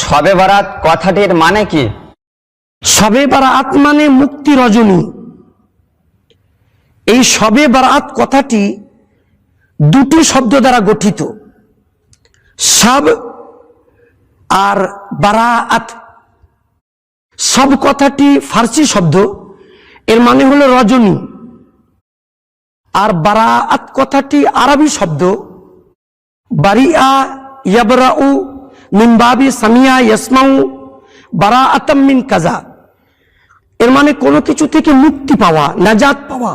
শবে বরাত কথাটির মানে কি? শবে বারাত মানে মুক্তি রজনী। এই শবে বারাত কথাটি দুটি শব্দ দ্বারা গঠিত, শব আর বারাত। সব কথাটি ফার্সি শব্দ, এর মানে হলো রজনী। আর বারাত কথাটি আরবি শব্দ, বারিআ ইয়াবরাউ মিন বাবি সামিয়া ইয়াসমাউ বারাআতাম মিন কাযা। এর মানে কোনো কিছু থেকে মুক্তি পাওয়া, নাজাত পাওয়া।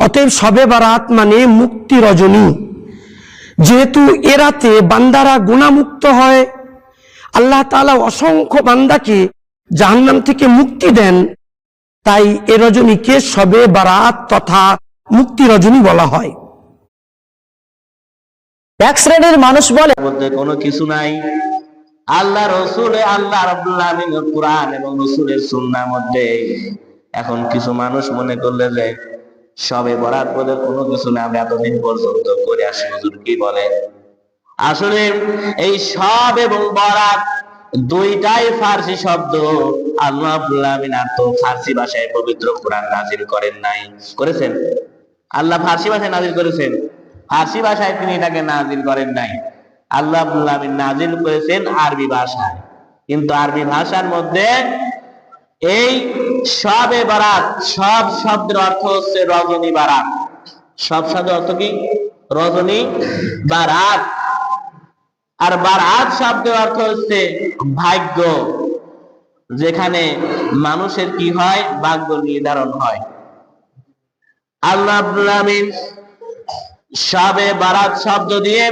অতএব শবে বারাত মানে মুক্তি রজনী। যেহেতু এ রাতে বান্দারা গুনাহমুক্ত হয়, আল্লাহ তাআলা অসংখ্য বান্দাকে জাহান্নাম থেকে মুক্তি দেন, তাই এ রজনীকে শবে বারাত তথা মুক্তি রজনী বলা হয়। এক শ্রেণীর মানুষ বলে মধ্যে কোনো কিছু নাই। আল্লাহ রসুল, আল্লাহ রাব্বুল আলামিনের কুরআন এবং রসুলের সুন্নাহর মধ্যে এখন কিছু মানুষ মনে করলে যে শবে বরাত বলে কোনো কিছু না, আমরা এতদিন পর্যন্ত করে আসি। হুজুর কি বলে? আসলে এই শব এবং বরাত দুইটাই ফার্সি শব্দ। আল্লাহ রাব্বুল আলামিন আর তো ফার্সি ভাষায় পবিত্র কুরআন নাযিল করেন নাই, করেছেন? আল্লাহ ফার্সি ভাষায় নাযিল করেছেন, ফার্সি ভাষায় তিনি এটাকে নাযিল করেন নাই। আল্লাহ রাব্বুল আলামিন নাযিল করেছেন আরবি ভাষায়। কিন্তু আরবি ভাষার মধ্যে এই শবে বারাত, সব শব্দের অর্থ হচ্ছে রজনী বারাত। সব শব্দের অর্থ কি? রজনী বারাত। আর বারাত শব্দের অর্থ হচ্ছে ভাগ্য, যেখানে মানুষের কি হয়? ভাগ্য নির্ধারণ হয়। আল্লাহ রাব্বুল আলামিন শবে বারাত শব্দ দিয়ে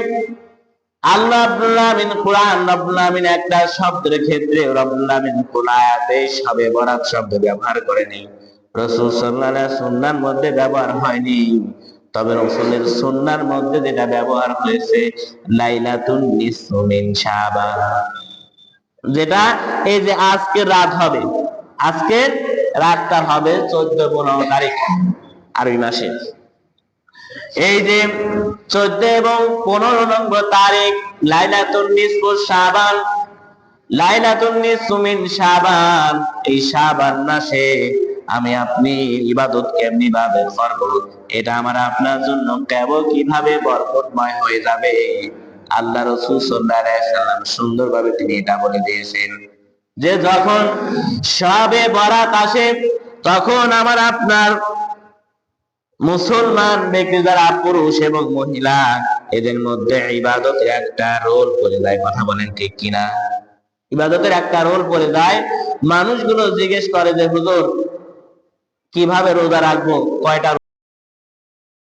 আল্লাহ রাব্বুল আলামিন কুরআন রাব্বুল আলামিন একটা শব্দের ক্ষেত্রে রাব্বুল আলামিন কোন আয়াতে শবে বরাত শব্দ ব্যবহার করেনি। রাসূল সাল্লাল্লাহু আলাইহি সুন্নাহর মধ্যে ব্যবহার হয়নি। তবে রাসূলের সুন্নাহর মধ্যে যেটা ব্যবহার হয়েছে লাইলাতুন নিসফু মিন শাবান, যেটা এই যে আজকে রাত হবে, আজকের রাতটা হবে 14-15 তারিখ আরবি মাসে। এই যে 14 এবং 15 নম্বর তারিখ লাইলাতুন নিসফু শাবান, লাইলাতুন নিসফু মিন শাবান। এই শাবান মাসে আমি আপনি ইবাদত কেমনি ভাবে করব, এটা আমার আপনার জন্য কেবল কিভাবে বরকতময় হয়ে যাবে, আল্লাহ রাসূল সাল্লাল্লাহু আলাইহি ওয়াসাল্লাম সুন্দরভাবে তিনি এটা বলে দিয়েছেন যে যখন শবে বরাত আসে তখন আমার আপনার মুসলমান ব্যক্তি যারা পুরুষ এবং মহিলা এদের মধ্যে ইবাদতের একটা রোল পড়ে যায়। কথা বলেন ঠিক কিনা? ইবাদতের একটা রোল পড়ে যায়। মানুষগুলো জিজ্ঞেস করে যে হুজুর কিভাবে রোজা রাখবো, কয়টা